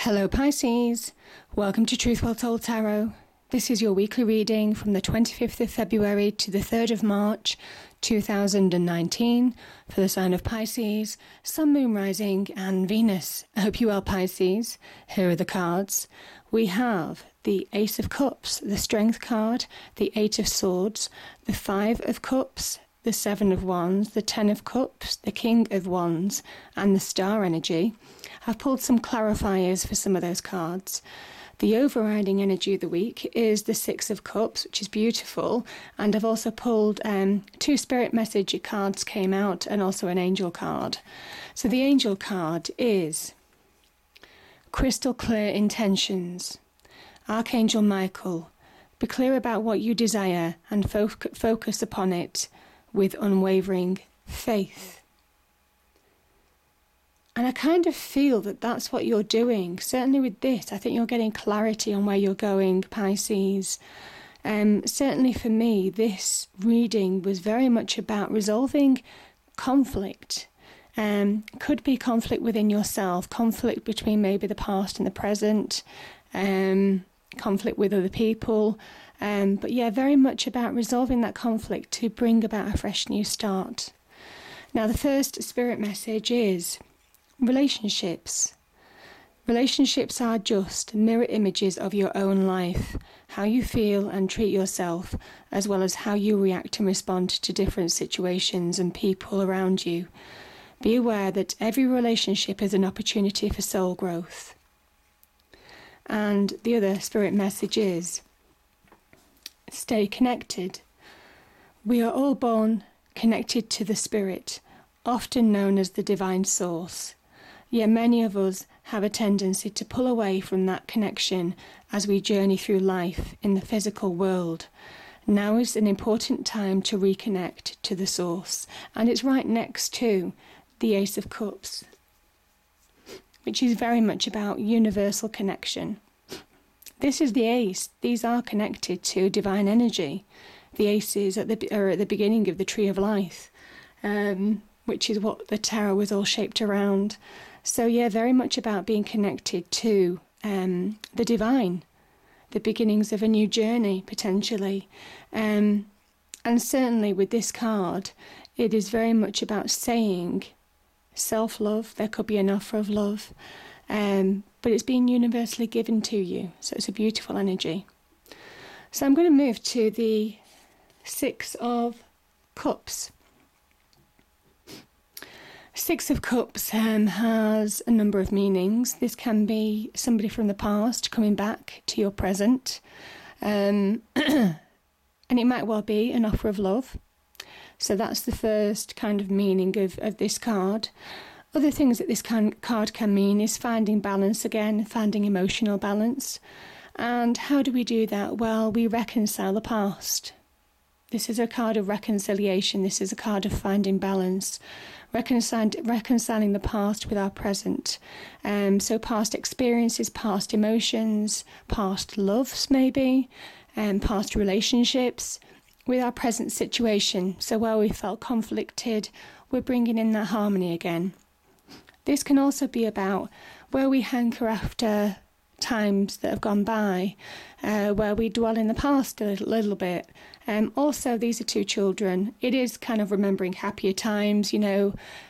Hello Pisces, welcome to Truth Well Told Tarot. This is your weekly reading from the 25th of February to the 3rd of March 2019 for the sign of Pisces, Sun, Moon, Rising and Venus. I hope you are Pisces. Here are the cards. We have the Ace of Cups, the Strength card, the Eight of Swords, the Five of Cups, the Seven of Wands, the Ten of Cups, the King of Wands and the Star energy. I've pulled some clarifiers for some of those cards. The overriding energy of the week is the Six of Cups, which is beautiful. And I've also pulled two spirit message cards came out and also an angel card. So the angel card is crystal clear intentions. Archangel Michael, be clear about what you desire and focus upon it with unwavering faith. And I kind of feel that that's what you're doing. Certainly with this, I think you're getting clarity on where you're going, Pisces. Certainly for me, this reading was very much about resolving conflict. Could be conflict within yourself, conflict between maybe the past and the present, conflict with other people. But yeah, very much about resolving that conflict to bring about a fresh new start. Now, the first spirit message is relationships. Relationships are just mirror images of your own life, how you feel and treat yourself, as well as how you react and respond to different situations and people around you. Be aware that every relationship is an opportunity for soul growth. And the other spirit message is stay connected. We are all born connected to the spirit, often known as the divine source. Yet many of us have a tendency to pull away from that connection as we journey through life in the physical world. Now is an important time to reconnect to the source, and it's right next to the Ace of Cups, which is very much about universal connection. This is the ace. These are connected to divine energy. The aces are at the beginning of the tree of life, which is what the tarot was all shaped around. So yeah, very much about being connected to the divine, the beginnings of a new journey, potentially. And certainly with this card, it is very much about saying self-love. There could be an offer of love, but it's being universally given to you. So it's a beautiful energy. So I'm going to move to the Six of Cups. Six of Cups has a number of meanings. This can be somebody from the past coming back to your present. And it might well be an offer of love. So that's the first kind of meaning of this card. Other things that this card can mean is finding balance again, finding emotional balance. And how do we do that? Well, we reconcile the past. This is a card of reconciliation. This is a card of finding balance. Reconciling the past with our present. So past experiences, past emotions, past loves maybe, past relationships with our present situation. So where we felt conflicted, we're bringing in that harmony again. This can also be about where we hanker after times that have gone by, where we dwell in the past a little bit. Also, these are two children. It is kind of remembering happier times,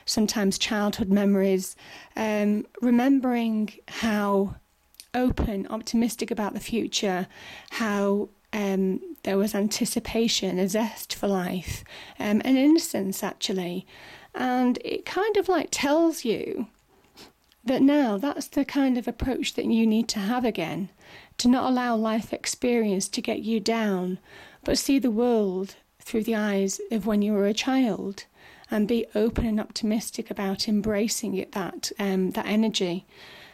sometimes childhood memories, remembering how open, optimistic about the future, how there was anticipation, a zest for life, an innocence actually. And it kind of like tells you that now that's the kind of approach that you need to have again, to not allow life experience to get you down, but see the world through the eyes of when you were a child and be open and optimistic about embracing it, that energy.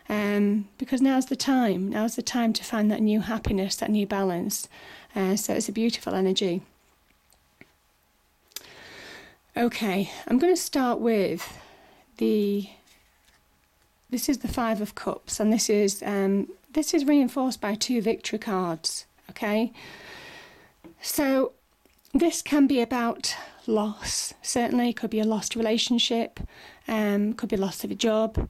Because now's the time to find that new happiness, that new balance. So it's a beautiful energy. Okay, I'm going to start with this is the Five of Cups, and this is reinforced by two victory cards, okay? So this can be about loss, certainly. It could be a lost relationship, could be loss of a job.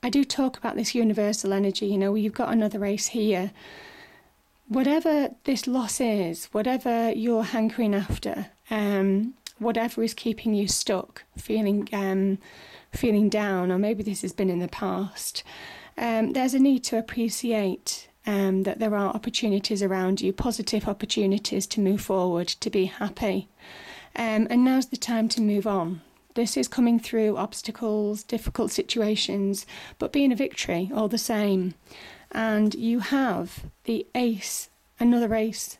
I do talk about this universal energy, you've got another race here. Whatever this loss is, whatever you're hankering after, whatever is keeping you stuck, feeling down, or maybe this has been in the past, there's a need to appreciate that there are opportunities around you, positive opportunities to move forward, to be happy. And now's the time to move on. This is coming through obstacles, difficult situations, but being a victory all the same. And you have the ace, another ace,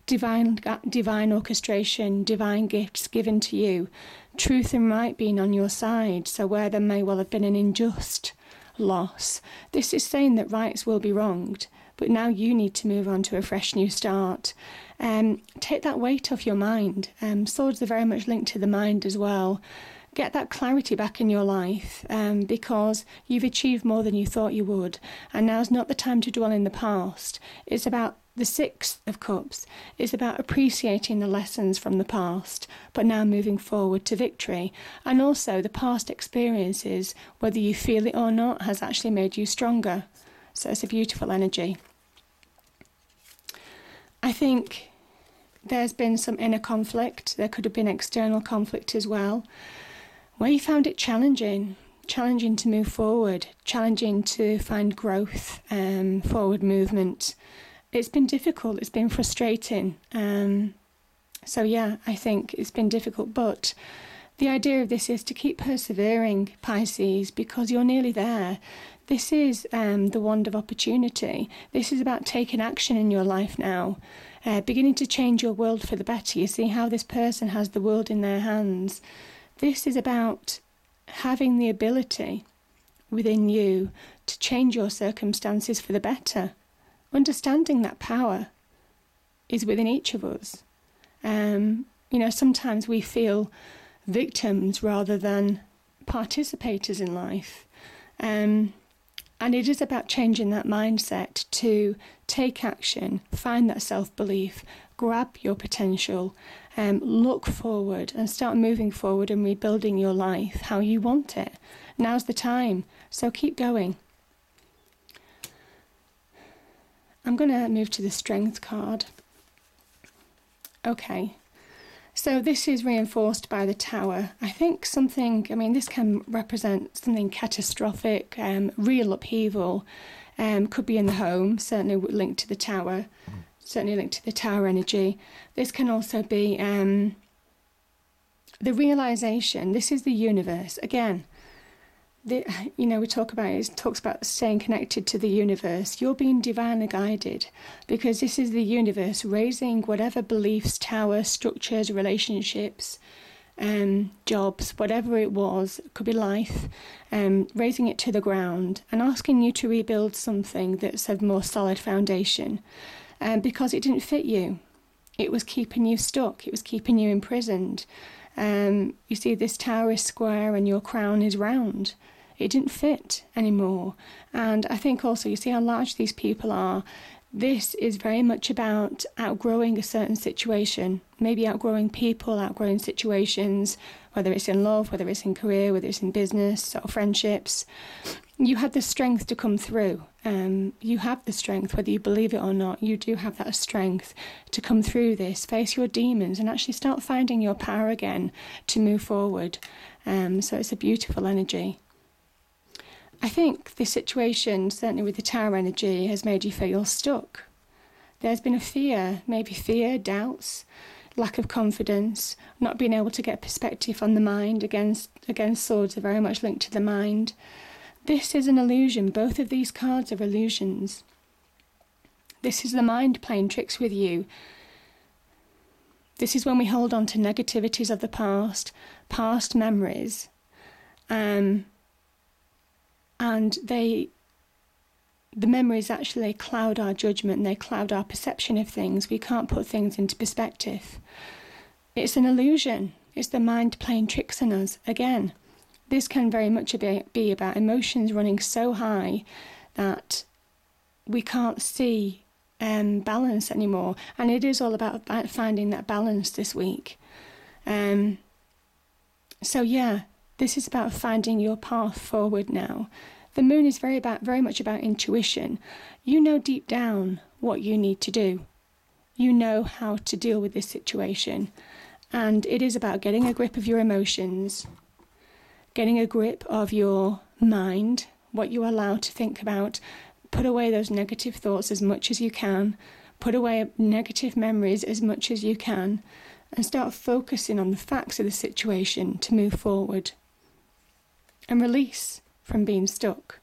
divine orchestration, divine gifts given to you, truth and right being on your side. So where there may well have been an unjust loss, this is saying that rights will be wronged, but now you need to move on to a fresh new start. Take that weight off your mind. Swords are very much linked to the mind as well. Get that clarity back in your life, because you've achieved more than you thought you would, and now's not the time to dwell in the past. It's about the Six of Cups. It's about appreciating the lessons from the past, but now moving forward to victory. And also the past experiences, whether you feel it or not, has actually made you stronger. So it's a beautiful energy. I think there's been some inner conflict. There could have been external conflict as well, where you found it challenging to move forward, challenging to find growth, forward movement. It's been difficult, it's been frustrating. So yeah, I think it's been difficult, but the idea of this is to keep persevering, Pisces, because you're nearly there. This is the wand of opportunity. This is about taking action in your life now, beginning to change your world for the better. You see how this person has the world in their hands. This is about having the ability within you to change your circumstances for the better. Understanding that power is within each of us. Sometimes we feel victims rather than participators in life. And it is about changing that mindset to take action, find that self-belief, grab your potential, look forward and start moving forward and rebuilding your life how you want it. Now's the time, so keep going. I'm going to move to the Strength card. Okay, so this is reinforced by the Tower. I think this can represent something catastrophic, real upheaval. Could be in the home, certainly linked to the Tower, certainly linked to the Tower energy. This can also be the realization, this is the universe. Again, we talks about staying connected to the universe. You're being divinely guided because this is the universe raising whatever beliefs, tower, structures, relationships, jobs, whatever it was, it could be life, raising it to the ground and asking you to rebuild something that's a more solid foundation, because it didn't fit you. It was keeping you stuck. It was keeping you imprisoned. You see, this tower is square and your crown is round. It didn't fit anymore. And I think also, you see how large these people are. This is very much about outgrowing a certain situation, maybe outgrowing people, outgrowing situations, whether it's in love, whether it's in career, whether it's in business or friendships. You had the strength to come through. You have the strength, whether you believe it or not, you do have that strength to come through this, face your demons and actually start finding your power again to move forward. So it's a beautiful energy. I think this situation, certainly with the Tower energy, has made you feel stuck. There's been a fear, doubts, lack of confidence, not being able to get perspective on the mind. Against swords are very much linked to the mind. This is an illusion. Both of these cards are illusions. This is the mind playing tricks with you. This is when we hold on to negativities of the past memories, and the memories actually cloud our judgment, they cloud our perception of things. We can't put things into perspective. It's an illusion. It's the mind playing tricks on us. Again, this can very much be about emotions running so high that we can't see balance anymore. And it is all about finding that balance this week. So yeah, This is about finding your path forward now. The moon is very much about intuition. You know deep down what you need to do. You know how to deal with this situation. And it is about getting a grip of your emotions, getting a grip of your mind, what you allow to think about. Put away those negative thoughts as much as you can. Put away negative memories as much as you can. And start focusing on the facts of the situation to move forward. And release from being stuck.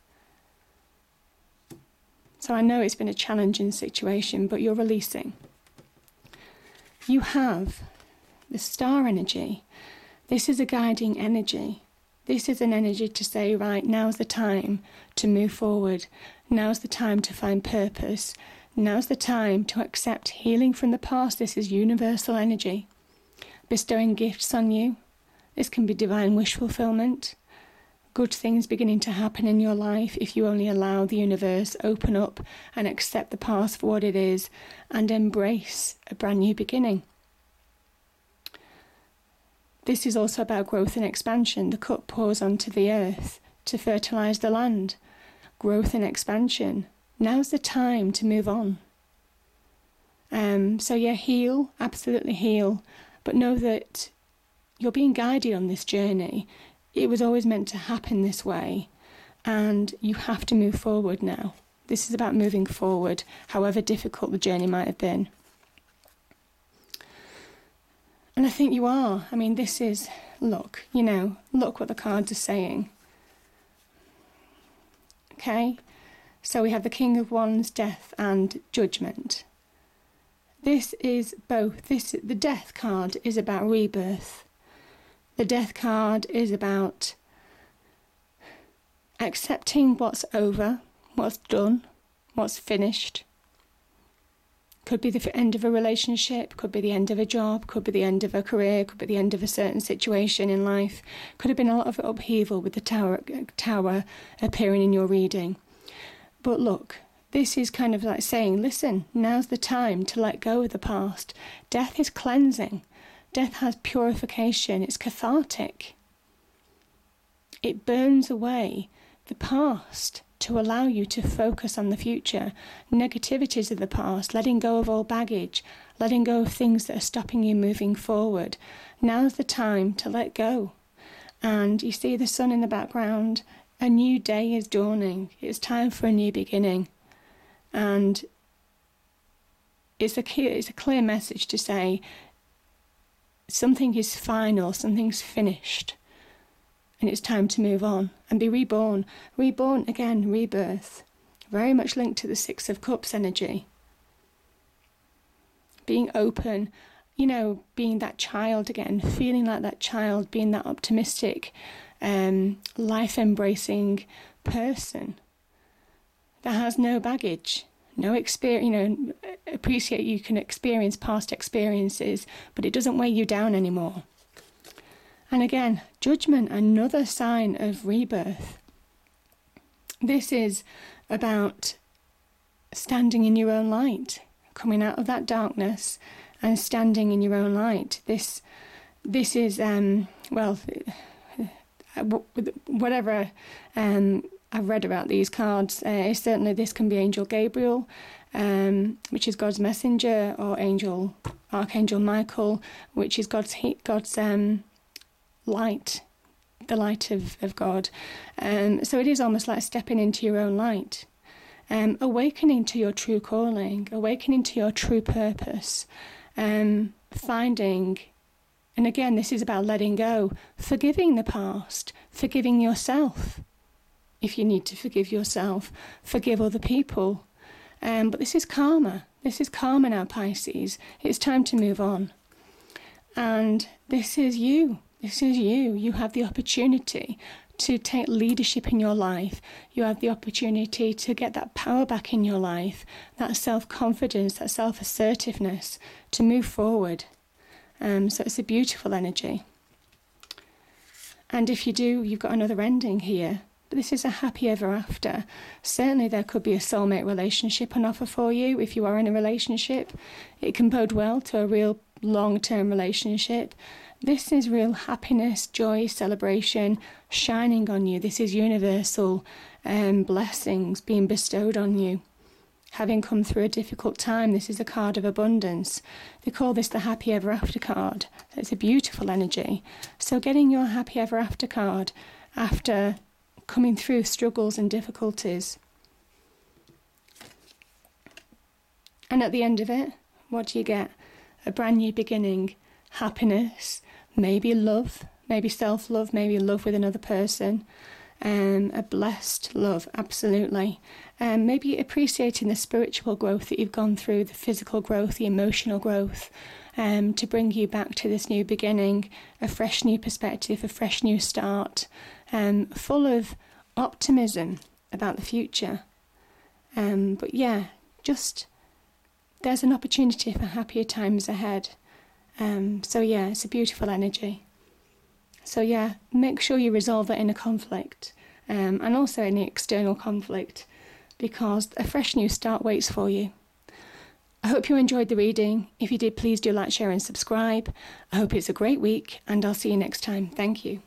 So I know it's been a challenging situation, but you're releasing. You have the star energy. This is a guiding energy. This is an energy to say, right, now's the time to move forward. Now's the time to find purpose. Now's the time to accept healing from the past. This is universal energy. Bestowing gifts on you. This can be divine wish fulfillment. Good things beginning to happen in your life if you only allow the universe open up and accept the past for what it is and embrace a brand new beginning. This is also about growth and expansion. The cup pours onto the earth to fertilize the land. Growth and expansion. Now's the time to move on. So yeah, heal, absolutely heal, but know that you're being guided on this journey. It was always meant to happen this way, and you have to move forward now. This is about moving forward, however difficult the journey might have been. And I think you are. I mean, this is, look what the cards are saying. Okay? So we have the King of Wands, Death and Judgment. This is both. The Death card is about rebirth. The Death card is about accepting what's over, what's done, what's finished. Could be the end of a relationship, could be the end of a job, could be the end of a career, could be the end of a certain situation in life. Could have been a lot of upheaval with the tower appearing in your reading. But look, this is kind of like saying, listen, now's the time to let go of the past. Death is cleansing. Death has purification. It's cathartic. It burns away the past to allow you to focus on the future. Negativities of the past, letting go of all baggage, letting go of things that are stopping you moving forward. Now's the time to let go. And you see the sun in the background. A new day is dawning. It's time for a new beginning. And it's a clear message to say something is final, something's finished. And it's time to move on and be reborn. Reborn again, rebirth. Very much linked to the Six of Cups energy. Being open, being that child again, feeling like that child, being that optimistic, life-embracing person that has no baggage, no experience. Appreciate you can experience past experiences, but it doesn't weigh you down anymore. And again, Judgment, another sign of rebirth. This is about standing in your own light, coming out of that darkness and standing in your own light. This is, whatever I've read about these cards, certainly this can be Angel Gabriel, which is God's messenger, or Archangel Michael, which is God's light, the light of God. So it is almost like stepping into your own light, awakening to your true calling, awakening to your true purpose, finding, and again, this is about letting go, forgiving the past, forgiving yourself. If you need to forgive yourself, forgive other people. But this is karma. This is karma now, Pisces. It's time to move on. And this is you. This is you. You have the opportunity to take leadership in your life. You have the opportunity to get that power back in your life, that self-confidence, that self-assertiveness, to move forward. So it's a beautiful energy. And if you do, you've got another ending here. But this is a happy ever after. Certainly there could be a soulmate relationship on offer for you if you are in a relationship. It can bode well to a real long-term relationship. This is real happiness, joy, celebration shining on you. This is universal blessings being bestowed on you. Having come through a difficult time, this is a card of abundance. They call this the happy ever after card. It's a beautiful energy. So getting your happy ever after card after coming through struggles and difficulties. And at the end of it, what do you get? A brand new beginning, happiness, maybe love, maybe self-love, maybe love with another person. A blessed love, absolutely. Maybe appreciating the spiritual growth that you've gone through, the physical growth, the emotional growth, to bring you back to this new beginning, a fresh new perspective, a fresh new start, full of optimism about the future. But yeah, just there's an opportunity for happier times ahead. So yeah, it's a beautiful energy. So yeah, make sure you resolve that inner conflict, and also any external conflict, because a fresh new start waits for you. I hope you enjoyed the reading. If you did, please do like, share and subscribe. I hope it's a great week, and I'll see you next time. Thank you.